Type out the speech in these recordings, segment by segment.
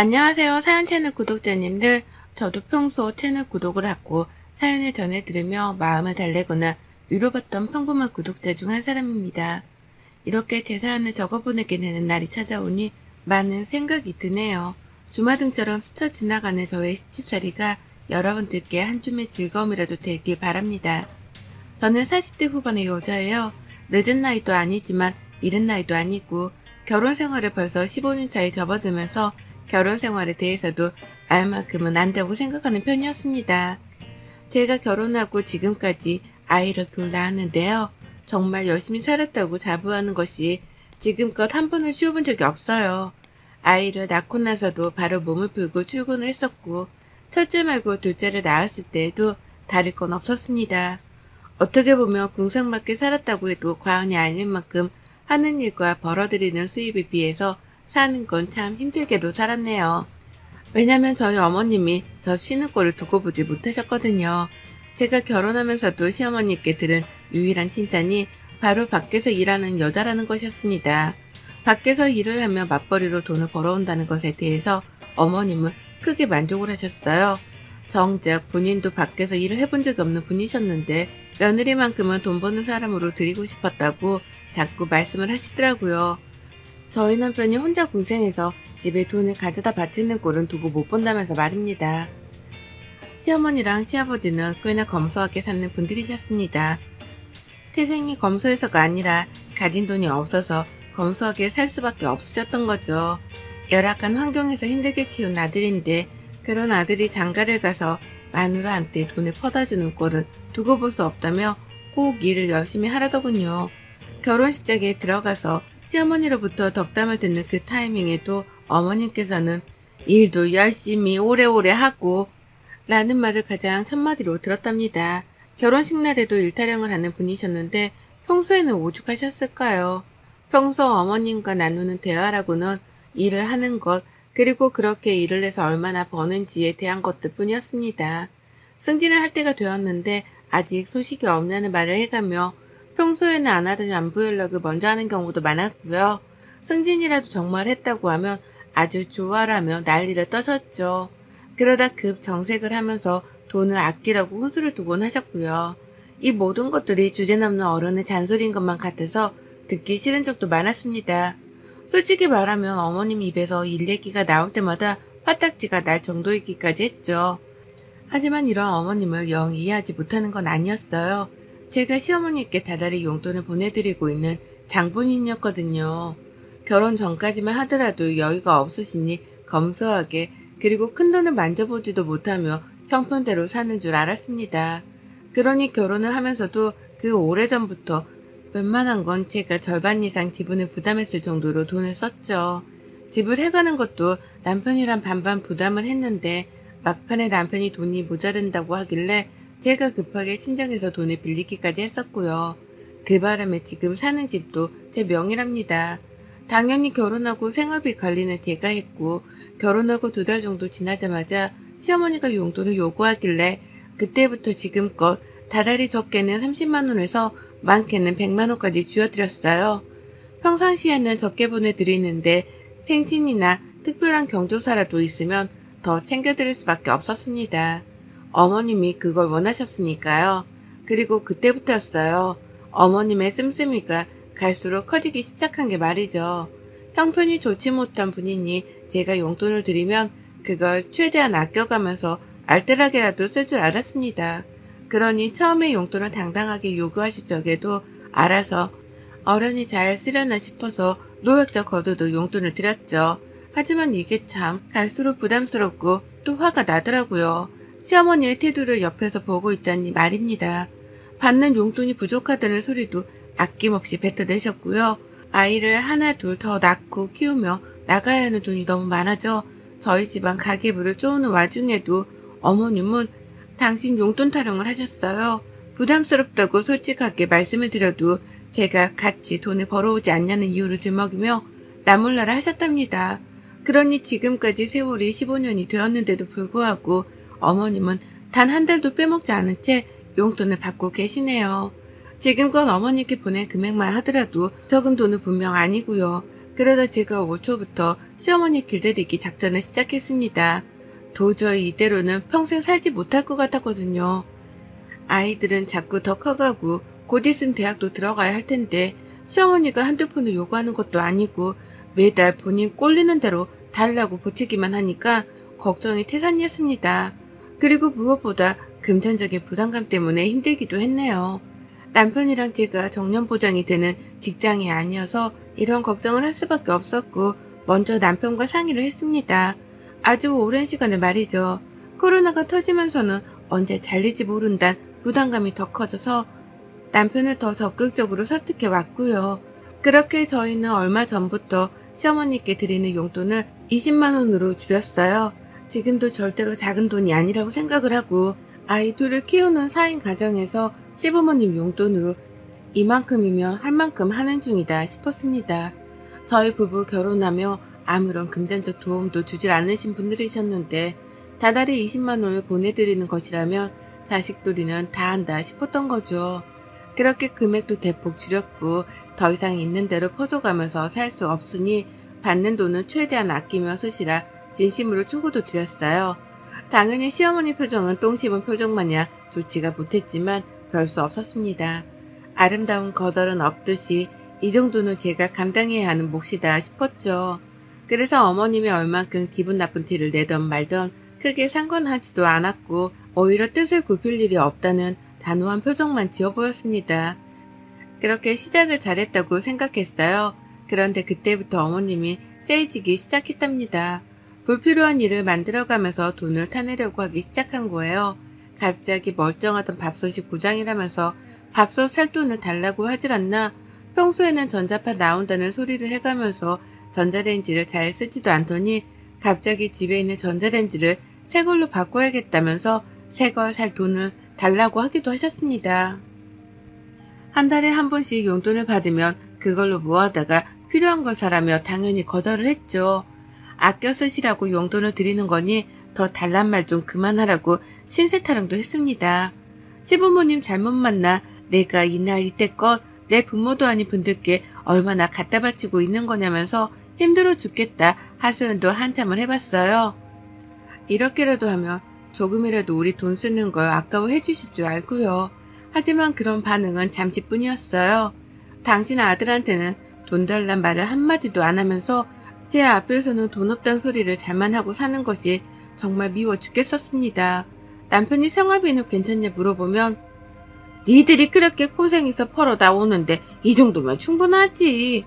안녕하세요. 사연 채널 구독자님들. 저도 평소 채널 구독을 하고 사연을 전해 들으며 마음을 달래거나 위로받던 평범한 구독자 중 한 사람입니다. 이렇게 제 사연을 적어보내게 되는 날이 찾아오니 많은 생각이 드네요. 주마등처럼 스쳐 지나가는 저의 시집살이가 여러분들께 한 줌의 즐거움이라도 되길 바랍니다. 저는 40대 후반의 여자예요. 늦은 나이도 아니지만 이른 나이도 아니고 결혼 생활을 벌써 15년 차에 접어들면서 결혼 생활에 대해서도 알 만큼은 안다고 생각하는 편이었습니다. 제가 결혼하고 지금까지 아이를 둘 낳았는데요. 정말 열심히 살았다고 자부하는 것이 지금껏 한 번을 쉬어본 적이 없어요. 아이를 낳고 나서도 바로 몸을 풀고 출근을 했었고 첫째 말고 둘째를 낳았을 때에도 다를 건 없었습니다. 어떻게 보면 궁상맞게 살았다고 해도 과언이 아닐 만큼 하는 일과 벌어들이는 수입에 비해서 사는 건 참 힘들게도 살았네요. 왜냐면 저희 어머님이 저 쉬는 꼴을 두고 보지 못하셨거든요. 제가 결혼하면서도 시어머니께 들은 유일한 칭찬이 바로 밖에서 일하는 여자라는 것이었습니다. 밖에서 일을 하며 맞벌이로 돈을 벌어온다는 것에 대해서 어머님은 크게 만족을 하셨어요. 정작 본인도 밖에서 일을 해본 적이 없는 분이셨는데 며느리만큼은 돈 버는 사람으로 드리고 싶었다고 자꾸 말씀을 하시더라고요. 저희 남편이 혼자 고생해서 집에 돈을 가져다 바치는 꼴은 두고 못 본다면서 말입니다. 시어머니랑 시아버지는 꽤나 검소하게 사는 분들이셨습니다. 태생이 검소해서가 아니라 가진 돈이 없어서 검소하게 살 수밖에 없으셨던 거죠. 열악한 환경에서 힘들게 키운 아들인데 그런 아들이 장가를 가서 마누라한테 돈을 퍼다주는 꼴은 두고 볼 수 없다며 꼭 일을 열심히 하라더군요. 결혼식장에 들어가서 시어머니로부터 덕담을 듣는 그 타이밍에도 어머님께서는 일도 열심히 오래오래 하고 라는 말을 가장 첫마디로 들었답니다. 결혼식 날에도 일타령을 하는 분이셨는데 평소에는 오죽하셨을까요? 평소 어머님과 나누는 대화라고는 일을 하는 것, 그리고 그렇게 일을 해서 얼마나 버는지에 대한 것들 뿐이었습니다. 승진을 할 때가 되었는데 아직 소식이 없냐는 말을 해가며 평소에는 안 하던 안부 연락을 먼저 하는 경우도 많았고요. 승진이라도 정말 했다고 하면 아주 좋아라며 난리를 떠셨죠. 그러다 급 정색을 하면서 돈을 아끼라고 혼수를 두곤 하셨고요. 이 모든 것들이 주제넘는 어른의 잔소리인 것만 같아서 듣기 싫은 적도 많았습니다. 솔직히 말하면 어머님 입에서 일 얘기가 나올 때마다 화딱지가 날 정도이기까지 했죠. 하지만 이런 어머님을 영 이해하지 못하는 건 아니었어요. 제가 시어머니께 다달이 용돈을 보내드리고 있는 장본인이었거든요. 결혼 전까지만 하더라도 여유가 없으시니 검소하게, 그리고 큰돈을 만져보지도 못하며 형편대로 사는 줄 알았습니다. 그러니 결혼을 하면서도 그 오래전부터 웬만한 건 제가 절반 이상 지분을 부담했을 정도로 돈을 썼죠. 집을 해가는 것도 남편이랑 반반 부담을 했는데 막판에 남편이 돈이 모자른다고 하길래 제가 급하게 친정에서 돈을 빌리기까지 했었고요. 그 바람에 지금 사는 집도 제 명의랍니다. 당연히 결혼하고 생활비 관리는 제가 했고 결혼하고 2달 정도 지나자마자 시어머니가 용돈을 요구하길래 그때부터 지금껏 다달이 적게는 30만 원에서 많게는 100만 원까지 쥐어드렸어요. 평상시에는 적게 보내드리는데 생신이나 특별한 경조사라도 있으면 더 챙겨드릴 수밖에 없었습니다. 어머님이 그걸 원하셨으니까요. 그리고 그때부터였어요. 어머님의 씀씀이가 갈수록 커지기 시작한 게 말이죠. 형편이 좋지 못한 분이니 제가 용돈을 드리면 그걸 최대한 아껴가면서 알뜰하게라도 쓸 줄 알았습니다. 그러니 처음에 용돈을 당당하게 요구하실 적에도 알아서 어련히 잘 쓰려나 싶어서 노획적 거두도 용돈을 드렸죠. 하지만 이게 참 갈수록 부담스럽고 또 화가 나더라고요. 시어머니의 태도를 옆에서 보고 있자니 말입니다. 받는 용돈이 부족하다는 소리도 아낌없이 뱉어내셨고요. 아이를 하나 둘 더 낳고 키우며 나가야 하는 돈이 너무 많아져 저희 집안 가계부를 쪼는 와중에도 어머님은 당신 용돈 타령을 하셨어요. 부담스럽다고 솔직하게 말씀을 드려도 제가 같이 돈을 벌어오지 않냐는 이유를 들먹이며 나몰라라 하셨답니다. 그러니 지금까지 세월이 15년이 되었는데도 불구하고 어머님은 단 한 달도 빼먹지 않은 채 용돈을 받고 계시네요. 지금껏 어머니께 보낸 금액만 하더라도 적은 돈은 분명 아니고요. 그러다 제가 올 초부터 시어머니 길들이기 작전을 시작했습니다. 도저히 이대로는 평생 살지 못할 것 같았거든요. 아이들은 자꾸 더 커가고 곧 있으면 대학도 들어가야 할 텐데 시어머니가 한두 푼을 요구하는 것도 아니고 매달 본인 꼴리는 대로 달라고 보채기만 하니까 걱정이 태산이었습니다. 그리고 무엇보다 금전적인 부담감 때문에 힘들기도 했네요. 남편이랑 제가 정년보장이 되는 직장이 아니어서 이런 걱정을 할 수밖에 없었고 먼저 남편과 상의를 했습니다. 아주 오랜 시간을 말이죠. 코로나가 터지면서는 언제 잘릴지 모른다는 부담감이 더 커져서 남편을 더 적극적으로 설득해 왔고요. 그렇게 저희는 얼마 전부터 시어머니께 드리는 용돈을 20만 원으로 줄였어요. 지금도 절대로 작은 돈이 아니라고 생각을 하고 아이 둘을 키우는 4인 가정에서 시부모님 용돈으로 이만큼이면 할 만큼 하는 중이다 싶었습니다. 저희 부부 결혼하며 아무런 금전적 도움도 주질 않으신 분들이셨는데 다달이 20만 원을 보내드리는 것이라면 자식돌이는 다 한다 싶었던 거죠. 그렇게 금액도 대폭 줄였고 더 이상 있는 대로 퍼줘가면서 살 수 없으니 받는 돈은 최대한 아끼며 쓰시라 진심으로 충고도 드렸어요. 당연히 시어머니 표정은 똥 씹은 표정 마냥 좋지가 못했지만 별 수 없었습니다. 아름다운 거절은 없듯이 이 정도는 제가 감당해야 하는 몫이다 싶었죠. 그래서 어머님이 얼만큼 기분 나쁜 티를 내던 말던 크게 상관하지도 않았고 오히려 뜻을 굽힐 일이 없다는 단호한 표정만 지어 보였습니다. 그렇게 시작을 잘했다고 생각했어요. 그런데 그때부터 어머님이 세이지기 시작했답니다. 불필요한 일을 만들어가면서 돈을 타내려고 하기 시작한 거예요. 갑자기 멀쩡하던 밥솥이 고장이라면서 밥솥 살 돈을 달라고 하질 않나. 평소에는 전자파 나온다는 소리를 해가면서 전자레인지를 잘 쓰지도 않더니 갑자기 집에 있는 전자레인지를 새 걸로 바꿔야겠다면서 새 걸 살 돈을 달라고 하기도 하셨습니다. 한 달에 한 번씩 용돈을 받으면 그걸로 뭐하다가 필요한 걸 사라며 당연히 거절을 했죠. 아껴 쓰시라고 용돈을 드리는 거니 더 달란 말 좀 그만하라고 신세타령도 했습니다. 시부모님 잘못 만나 내가 이날 이때껏 내 부모도 아닌 분들께 얼마나 갖다 바치고 있는 거냐면서 힘들어 죽겠다 하소연도 한참을 해봤어요. 이렇게라도 하면 조금이라도 우리 돈 쓰는 걸 아까워해 주실 줄 알고요. 하지만 그런 반응은 잠시뿐이었어요. 당신 아들한테는 돈 달란 말을 한마디도 안 하면서 제 앞에서는 돈 없단 소리를 잘만 하고 사는 것이 정말 미워 죽겠었습니다. 남편이 생활비는 괜찮냐 물어보면 니들이 그렇게 고생해서 벌어다 오는데 이 정도면 충분하지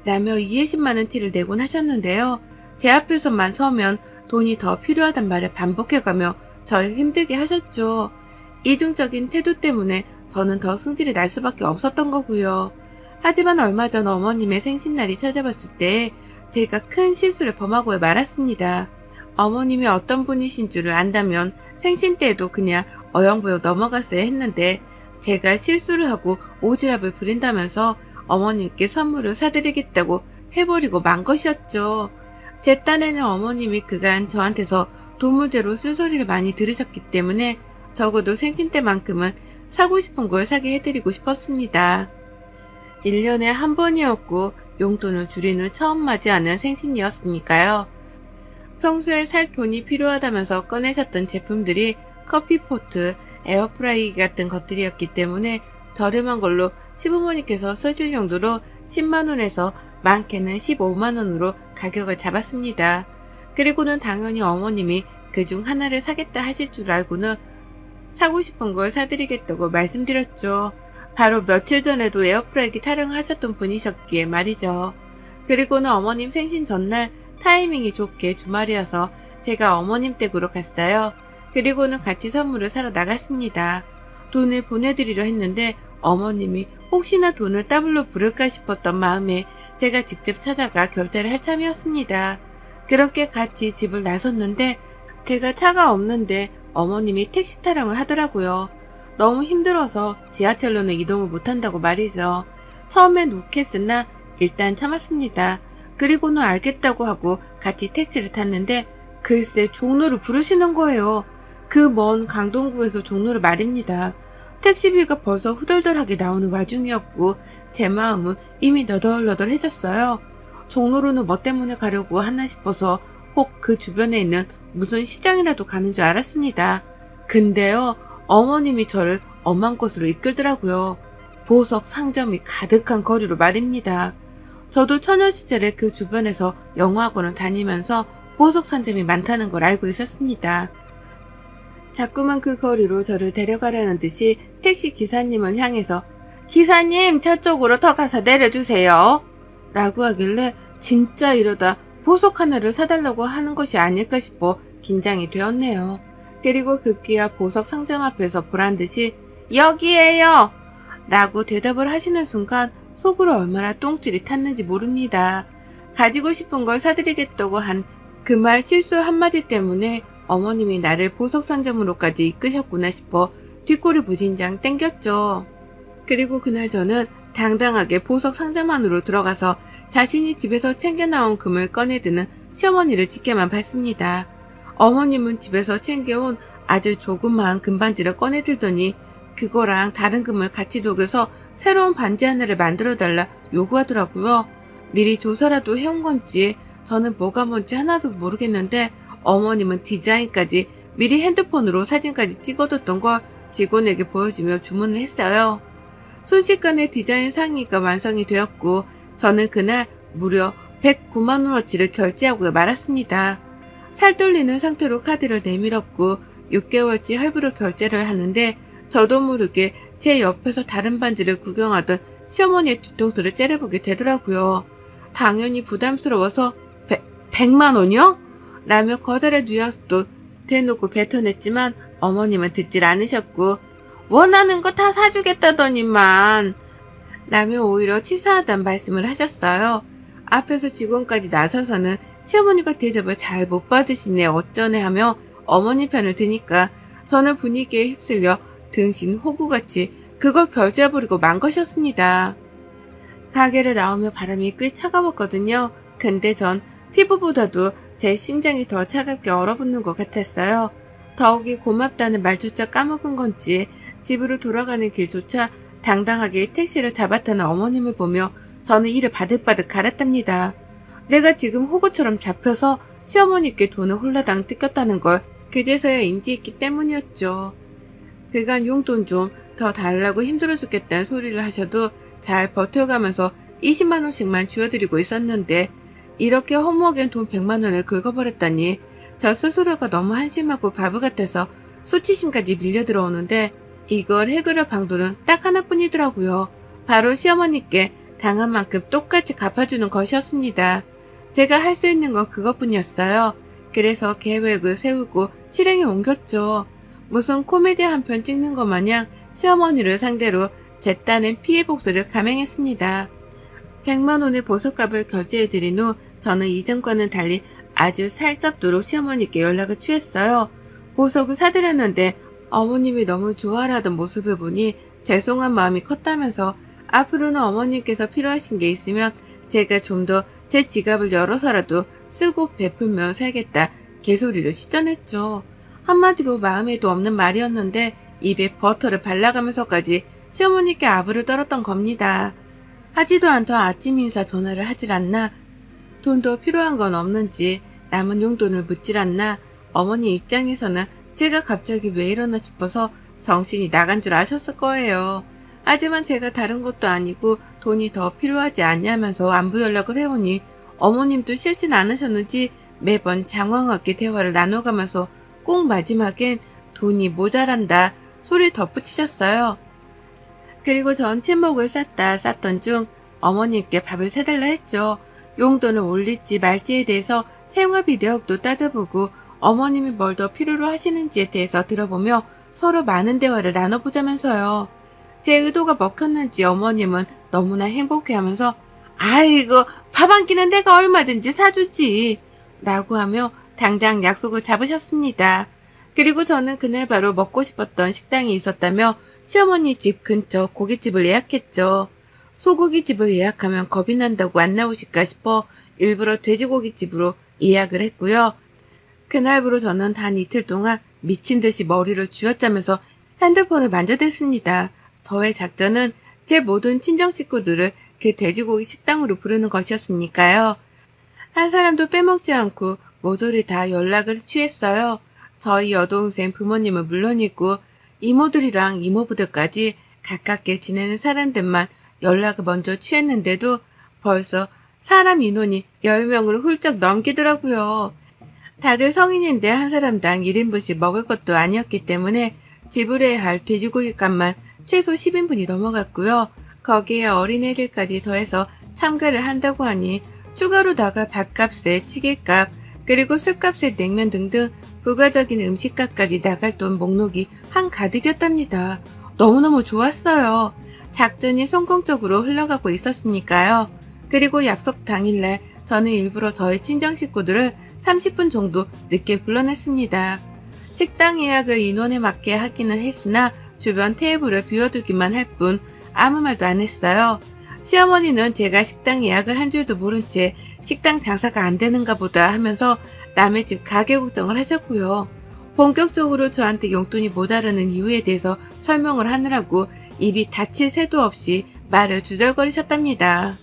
라며 이해심 많은 티를 내곤 하셨는데요. 제 앞에서만 서면 돈이 더 필요하단 말을 반복해가며 저를 힘들게 하셨죠. 이중적인 태도 때문에 저는 더 승질이 날 수밖에 없었던 거고요. 하지만 얼마 전 어머님의 생신날이 찾아왔을 때 제가 큰 실수를 범하고 말았습니다. 어머님이 어떤 분이신 줄을 안다면 생신 때에도 그냥 어영부영 넘어갔어야 했는데 제가 실수를 하고 오지랖을 부린다면서 어머님께 선물을 사드리겠다고 해버리고 만 것이었죠. 제 딴에는 어머님이 그간 저한테서 도무대로 쓴소리를 많이 들으셨기 때문에 적어도 생신 때만큼은 사고 싶은 걸 사게 해드리고 싶었습니다. 1년에 한 번이었고 용돈을 줄이는 처음 맞이하는 생신이었으니까요. 평소에 살 돈이 필요하다면서 꺼내셨던 제품들이 커피포트, 에어프라이기 같은 것들이었기 때문에 저렴한 걸로 시부모님께서 쓰실 용도로 10만원에서 많게는 15만원으로 가격을 잡았습니다. 그리고는 당연히 어머님이 그중 하나를 사겠다 하실 줄 알고는 사고 싶은 걸 사드리겠다고 말씀드렸죠. 바로 며칠 전에도 에어프라이기 타령을 하셨던 분이셨기에 말이죠. 그리고는 어머님 생신 전날 타이밍이 좋게 주말이어서 제가 어머님 댁으로 갔어요. 그리고는 같이 선물을 사러 나갔습니다. 돈을 보내드리려 했는데 어머님이 혹시나 돈을 더블로 부를까 싶었던 마음에 제가 직접 찾아가 결제를 할 참이었습니다. 그렇게 같이 집을 나섰는데 제가 차가 없는데 어머님이 택시 타령을 하더라고요. 너무 힘들어서 지하철로는 이동을 못한다고 말이죠. 처음엔 욱했으나 일단 참았습니다. 그리고는 알겠다고 하고 같이 택시를 탔는데 글쎄 종로를 부르시는 거예요. 그 먼 강동구에서 종로를 말입니다. 택시비가 벌써 후덜덜하게 나오는 와중이었고 제 마음은 이미 너덜너덜해졌어요. 종로로는 뭐 때문에 가려고 하나 싶어서 혹 그 주변에 있는 무슨 시장이라도 가는 줄 알았습니다. 근데요, 어머님이 저를 엄한 곳으로 이끌더라고요. 보석 상점이 가득한 거리로 말입니다. 저도 처녀 시절에 그 주변에서 영어학원을 다니면서 보석 상점이 많다는 걸 알고 있었습니다. 자꾸만 그 거리로 저를 데려가려는 듯이 택시 기사님을 향해서 기사님 저쪽으로 더 가서 내려주세요 라고 하길래 진짜 이러다 보석 하나를 사달라고 하는 것이 아닐까 싶어 긴장이 되었네요. 그리고 급기야 보석 상점 앞에서 보란듯이 여기에요 라고 대답을 하시는 순간 속으로 얼마나 똥줄이 탔는지 모릅니다. 가지고 싶은 걸 사드리겠다고 한 그 말 실수 한마디 때문에 어머님이 나를 보석 상점으로까지 이끄셨구나 싶어 뒷골이 부진장 땡겼죠. 그리고 그날 저는 당당하게 보석 상점 안으로 들어가서 자신이 집에서 챙겨 나온 금을 꺼내드는 시어머니를 지켜만 봤습니다. 어머님은 집에서 챙겨온 아주 조그마한 금반지를 꺼내들더니 그거랑 다른 금을 같이 녹여서 새로운 반지 하나를 만들어달라 요구하더라고요. 미리 조사라도 해온 건지 저는 뭐가 뭔지 하나도 모르겠는데 어머님은 디자인까지 미리 핸드폰으로 사진까지 찍어뒀던 걸 직원에게 보여주며 주문을 했어요. 순식간에 디자인 상의가 완성이 되었고 저는 그날 무려 109만원어치를 결제하고 말았습니다. 살떨리는 상태로 카드를 내밀었고 6개월치 할부로 결제를 하는데 저도 모르게 제 옆에서 다른 반지를 구경하던 시어머니의 뒤통수를 째려보게 되더라고요. 당연히 부담스러워서 100만원이요? 라며 거절의 뉘앙스도 대놓고 뱉어냈지만 어머님은 듣질 않으셨고 원하는 거 다 사주겠다더니만 라며 오히려 치사하단 말씀을 하셨어요. 앞에서 직원까지 나서서는 시어머니가 대접을 잘 못 받으시네 어쩌네 하며 어머니 편을 드니까 저는 분위기에 휩쓸려 등신 호구같이 그걸 결제해버리고 만 것이었습니다. 가게를 나오며 바람이 꽤 차가웠거든요. 근데 전 피부보다도 제 심장이 더 차갑게 얼어붙는 것 같았어요. 더욱이 고맙다는 말조차 까먹은 건지 집으로 돌아가는 길조차 당당하게 택시를 잡았다는 어머님을 보며 저는 이를 바득바득 갈았답니다. 내가 지금 호구처럼 잡혀서 시어머니께 돈을 홀라당 뜯겼다는 걸 그제서야 인지했기 때문이었죠. 그간 용돈 좀 더 달라고 힘들어 죽겠다는 소리를 하셔도 잘 버텨가면서 20만원씩만 쥐어드리고 있었는데 이렇게 허무하게 돈 100만원을 긁어버렸다니 저 스스로가 너무 한심하고 바보 같아서 수치심까지 밀려 들어오는데 이걸 해결할 방도는 딱 하나뿐이더라고요. 바로 시어머니께 당한 만큼 똑같이 갚아주는 것이었습니다. 제가 할 수 있는 건 그것뿐이었어요. 그래서 계획을 세우고 실행에 옮겼죠. 무슨 코미디 한 편 찍는 것 마냥 시어머니를 상대로 제 딴엔 피해 복수를 감행했습니다. 100만원의 보석값을 결제해드린 후 저는 이전과는 달리 아주 살갑도록 시어머니께 연락을 취했어요. 보석을 사드렸는데 어머님이 너무 좋아하던 모습을 보니 죄송한 마음이 컸다면서 앞으로는 어머님께서 필요하신 게 있으면 제가 좀 더 제 지갑을 열어서라도 쓰고 베풀며 살겠다 개소리를 시전했죠. 한마디로 마음에도 없는 말이었는데 입에 버터를 발라가면서까지 시어머니께 아부를 떨었던 겁니다. 하지도 않던 아침 인사 전화를 하질 않나, 돈도 필요한 건 없는지 남은 용돈을 묻질 않나, 어머니 입장에서는 제가 갑자기 왜 이러나 싶어서 정신이 나간 줄 아셨을 거예요. 하지만 제가 다른 것도 아니고 돈이 더 필요하지 않냐면서 안부 연락을 해오니 어머님도 싫진 않으셨는지 매번 장황하게 대화를 나눠가면서 꼭 마지막엔 돈이 모자란다 소리를 덧붙이셨어요. 그리고 전 침묵을 쌌던 중 어머님께 밥을 사달라 했죠. 용돈을 올릴지 말지에 대해서 생활비 내역도 따져보고 어머님이 뭘 더 필요로 하시는지에 대해서 들어보며 서로 많은 대화를 나눠보자면서요. 제 의도가 먹혔는지 어머님은 너무나 행복해하면서 아이고 밥 한 끼는 내가 얼마든지 사주지 라고 하며 당장 약속을 잡으셨습니다. 그리고 저는 그날 바로 먹고 싶었던 식당이 있었다며 시어머니 집 근처 고깃집을 예약했죠. 소고기집을 예약하면 겁이 난다고 안 나오실까 싶어 일부러 돼지고기집으로 예약을 했고요. 그날부로 저는 단 이틀 동안 미친 듯이 머리를 쥐어짜면서 핸드폰을 만져댔습니다. 저의 작전은 제 모든 친정 식구들을 그 돼지고기 식당으로 부르는 것이었으니까요. 한 사람도 빼먹지 않고 모조리 다 연락을 취했어요. 저희 여동생 부모님은 물론이고 이모들이랑 이모부들까지 가깝게 지내는 사람들만 연락을 먼저 취했는데도 벌써 사람 인원이 10명을 훌쩍 넘기더라고요. 다들 성인인데 한 사람당 1인분씩 먹을 것도 아니었기 때문에 지불해야 할 돼지고기 값만 최소 10인분이 넘어갔고요. 거기에 어린애들까지 더해서 참가를 한다고 하니 추가로 나갈 밥값에 찌개값, 그리고 술값에 냉면 등등 부가적인 음식값까지 나갈 돈 목록이 한가득이었답니다. 너무너무 좋았어요. 작전이 성공적으로 흘러가고 있었으니까요. 그리고 약속 당일날 저는 일부러 저희 친정 식구들을 30분 정도 늦게 불러냈습니다. 식당 예약을 인원에 맞게 하기는 했으나 주변 테이블을 비워두기만 할 뿐 아무 말도 안 했어요. 시어머니는 제가 식당 예약을 한 줄도 모른 채 식당 장사가 안 되는가 보다 하면서 남의 집 가게 걱정을 하셨고요. 본격적으로 저한테 용돈이 모자라는 이유에 대해서 설명을 하느라고 입이 닫힐 새도 없이 말을 주절거리셨답니다.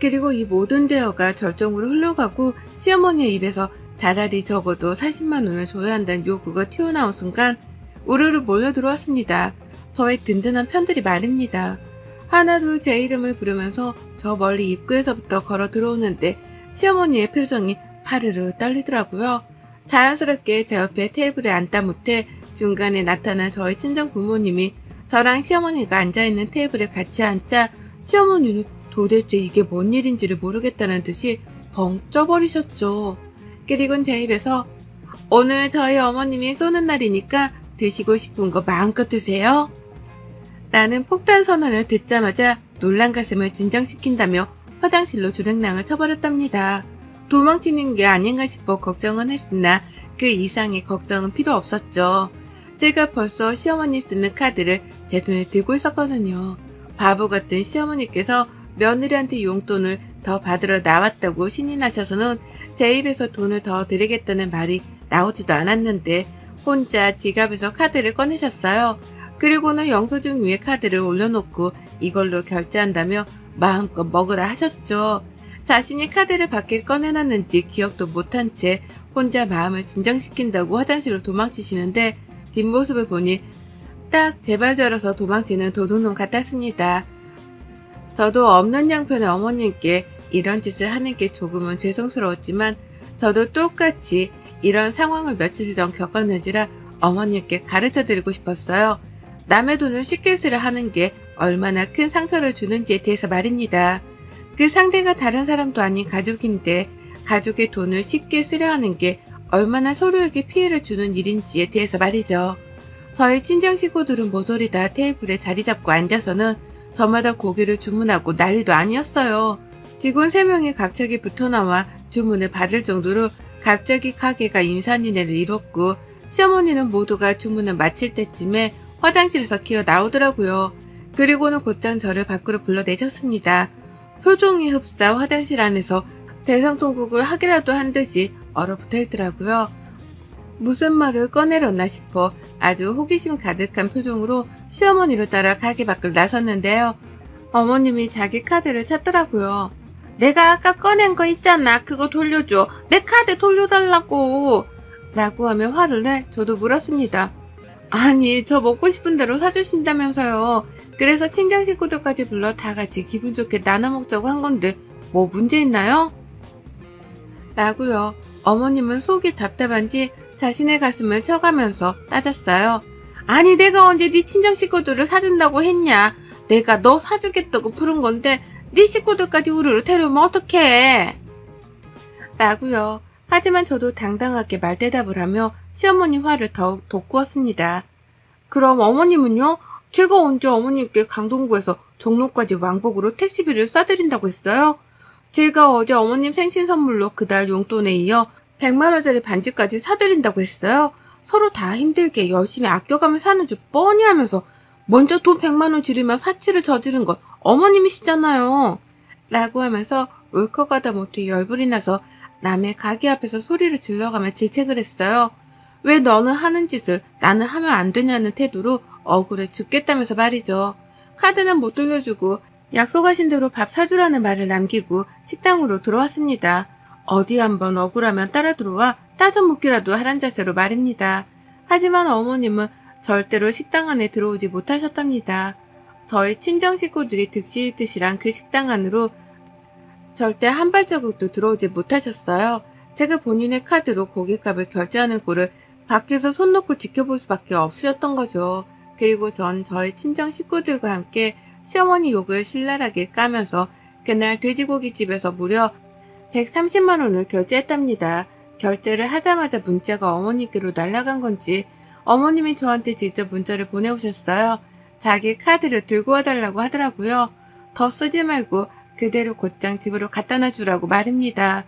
그리고 이 모든 대화가 절정으로 흘러가고 시어머니의 입에서 다달이 적어도 40만 원을 줘야 한다는 요구가 튀어나온 순간 우르르 몰려들어왔습니다. 저의 든든한 편들이 말입니다. 하나둘 제 이름을 부르면서 저 멀리 입구에서부터 걸어 들어오는데 시어머니의 표정이 파르르 떨리더라고요. 자연스럽게 제 옆에 테이블에 앉다 못해 중간에 나타난 저희 친정 부모님이 저랑 시어머니가 앉아있는 테이블에 같이 앉자 시어머니는 도대체 이게 뭔 일인지를 모르겠다는 듯이 벙 쪄버리셨죠. 그리곤 제 입에서 오늘 저희 어머님이 쏘는 날이니까 드시고 싶은 거 마음껏 드세요. 나는 폭탄 선언을 듣자마자 놀란 가슴을 진정시킨다며 화장실로 주랭랑을 쳐버렸답니다. 도망치는 게 아닌가 싶어 걱정은 했으나 그 이상의 걱정은 필요 없었죠. 제가 벌써 시어머니 쓰는 카드를 제 손에 들고 있었거든요. 바보 같은 시어머니께서 며느리한테 용돈을 더 받으러 나왔다고 신이 나셔서는 제 입에서 돈을 더 드리겠다는 말이 나오지도 않았는데 혼자 지갑에서 카드를 꺼내셨어요. 그리고는 영수증 위에 카드를 올려놓고 이걸로 결제한다며 마음껏 먹으라 하셨죠. 자신이 카드를 밖에 꺼내놨는지 기억도 못한 채 혼자 마음을 진정시킨다고 화장실로 도망치시는데 뒷모습을 보니 딱 제발 저러서 도망치는 도둑놈 같았습니다. 저도 없는 양편의 어머님께 이런 짓을 하는 게 조금은 죄송스러웠지만 저도 똑같이 이런 상황을 며칠 전 겪었는지라 어머님께 가르쳐드리고 싶었어요. 남의 돈을 쉽게 쓰려 하는 게 얼마나 큰 상처를 주는지에 대해서 말입니다. 그 상대가 다른 사람도 아닌 가족인데 가족의 돈을 쉽게 쓰려 하는 게 얼마나 서로에게 피해를 주는 일인지에 대해서 말이죠. 저희 친정 식구들은 모조리 다 테이블에 자리 잡고 앉아서는 저마다 고기를 주문하고 난리도 아니었어요. 직원 3명이 갑자기 붙어나와 주문을 받을 정도로 갑자기 가게가 인산인해를 이뤘고 시어머니는 모두가 주문을 마칠 때쯤에 화장실에서 기어 나오더라고요. 그리고는 곧장 저를 밖으로 불러내셨습니다. 표정이 흡사 화장실 안에서 대성통곡을 하기라도 한 듯이 얼어붙어 있더라고요. 무슨 말을 꺼내렸나 싶어 아주 호기심 가득한 표정으로 시어머니를 따라 가게 밖을 나섰는데요. 어머님이 자기 카드를 찾더라고요. 내가 아까 꺼낸 거 있잖아. 그거 돌려줘. 내 카드 돌려달라고. 라고 하며 화를 내 저도 물었습니다. 아니, 저 먹고 싶은 대로 사주신다면서요. 그래서 친정 식구들까지 불러 다 같이 기분 좋게 나눠 먹자고 한 건데 뭐 문제 있나요? 라고요. 어머님은 속이 답답한지 자신의 가슴을 쳐가면서 따졌어요. 아니, 내가 언제 네 친정 식구들을 사준다고 했냐. 내가 너 사주겠다고 부른 건데 네 식구들까지 우르르 데려오면 어떡해. 라고요. 하지만 저도 당당하게 말대답을 하며 시어머니 화를 더욱 돋구었습니다. 그럼 어머님은요? 제가 언제 어머님께 강동구에서 종로까지 왕복으로 택시비를 쏴드린다고 했어요? 제가 어제 어머님 생신 선물로 그달 용돈에 이어 100만원짜리 반지까지 사드린다고 했어요? 서로 다 힘들게 열심히 아껴가며 사는 줄 뻔히 하면서 먼저 돈 100만원 지르며 사치를 저지른 건 어머님이시잖아요. 라고 하면서 울컥하다 못해 열불이 나서 남의 가게 앞에서 소리를 질러가며 질책을 했어요. 왜 너는 하는 짓을 나는 하면 안 되냐는 태도로 억울해 죽겠다면서 말이죠. 카드는 못 돌려주고 약속하신 대로 밥 사주라는 말을 남기고 식당으로 들어왔습니다. 어디 한번 억울하면 따라 들어와 따져 묻기라도 하란 자세로 말입니다. 하지만 어머님은 절대로 식당 안에 들어오지 못하셨답니다. 저희 친정 식구들이 득실득실한 그 식당 안으로 절대 한 발자국도 들어오지 못하셨어요. 제가 본인의 카드로 고깃값을 결제하는 꼴을 밖에서 손 놓고 지켜볼 수밖에 없으셨던 거죠. 그리고 전 저희 친정 식구들과 함께 시어머니 욕을 신랄하게 까면서 그날 돼지고기집에서 무려 130만 원을 결제했답니다. 결제를 하자마자 문자가 어머니께로 날아간 건지 어머님이 저한테 직접 문자를 보내오셨어요. 자기 카드를 들고 와달라고 하더라고요. 더 쓰지 말고 그대로 곧장 집으로 갖다 놔주라고 말입니다.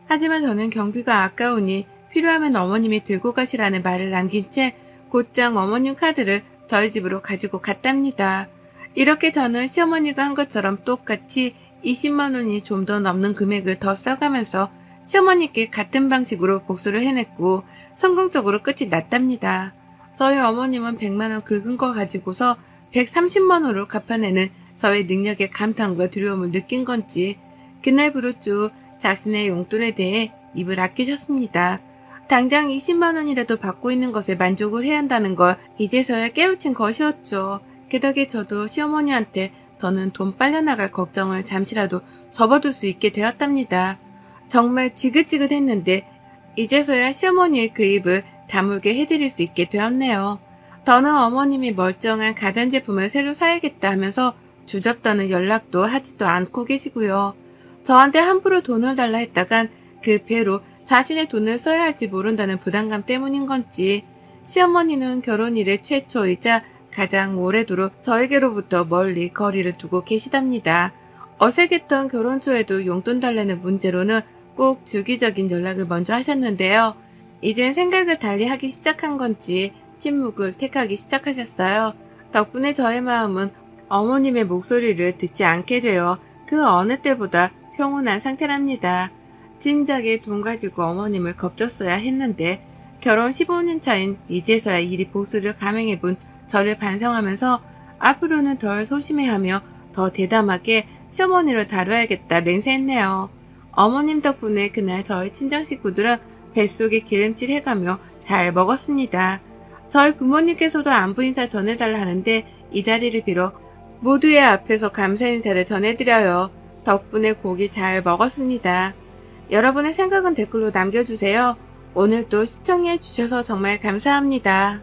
하지만 저는 경비가 아까우니 필요하면 어머님이 들고 가시라는 말을 남긴 채 곧장 어머님 카드를 저희 집으로 가지고 갔답니다. 이렇게 저는 시어머니가 한 것처럼 똑같이 20만 원이 좀 더 넘는 금액을 더 써가면서 시어머니께 같은 방식으로 복수를 해냈고 성공적으로 끝이 났답니다. 저희 어머님은 100만 원 긁은 거 가지고서 130만 원으로 갚아내는 저의 능력의 감탄과 두려움을 느낀 건지 그날부로 쭉 자신의 용돈에 대해 입을 아끼셨습니다. 당장 20만 원이라도 받고 있는 것에 만족을 해야 한다는 걸 이제서야 깨우친 것이었죠. 그 덕에 저도 시어머니한테 더는 돈 빨려나갈 걱정을 잠시라도 접어둘 수 있게 되었답니다. 정말 지긋지긋했는데 이제서야 시어머니의 그 입을 다물게 해드릴 수 있게 되었네요. 더는 어머님이 멀쩡한 가전제품을 새로 사야겠다 하면서 주접떠는 연락도 하지도 않고 계시고요. 저한테 함부로 돈을 달라 했다간 그 배로 자신의 돈을 써야 할지 모른다는 부담감 때문인 건지 시어머니는 결혼 이래 최초이자 가장 오래도록 저에게로부터 멀리 거리를 두고 계시답니다. 어색했던 결혼 초에도 용돈 달라는 문제로는 꼭 주기적인 연락을 먼저 하셨는데요. 이젠 생각을 달리 하기 시작한 건지 침묵을 택하기 시작하셨어요. 덕분에 저의 마음은 어머님의 목소리를 듣지 않게 되어 그 어느 때보다 평온한 상태랍니다. 진작에 돈 가지고 어머님을 겁줬어야 했는데 결혼 15년 차인 이제서야 일이 복수를 감행해본 저를 반성하면서 앞으로는 덜 소심해하며 더 대담하게 시어머니를 다뤄야겠다 맹세했네요. 어머님 덕분에 그날 저희 친정 식구들은 뱃속에 기름칠 해가며 잘 먹었습니다. 저희 부모님께서도 안부 인사 전해달라 하는데 이 자리를 빌어 모두의 앞에서 감사 인사를 전해드려요. 덕분에 고기 잘 먹었습니다. 여러분의 생각은 댓글로 남겨주세요. 오늘도 시청해 주셔서 정말 감사합니다.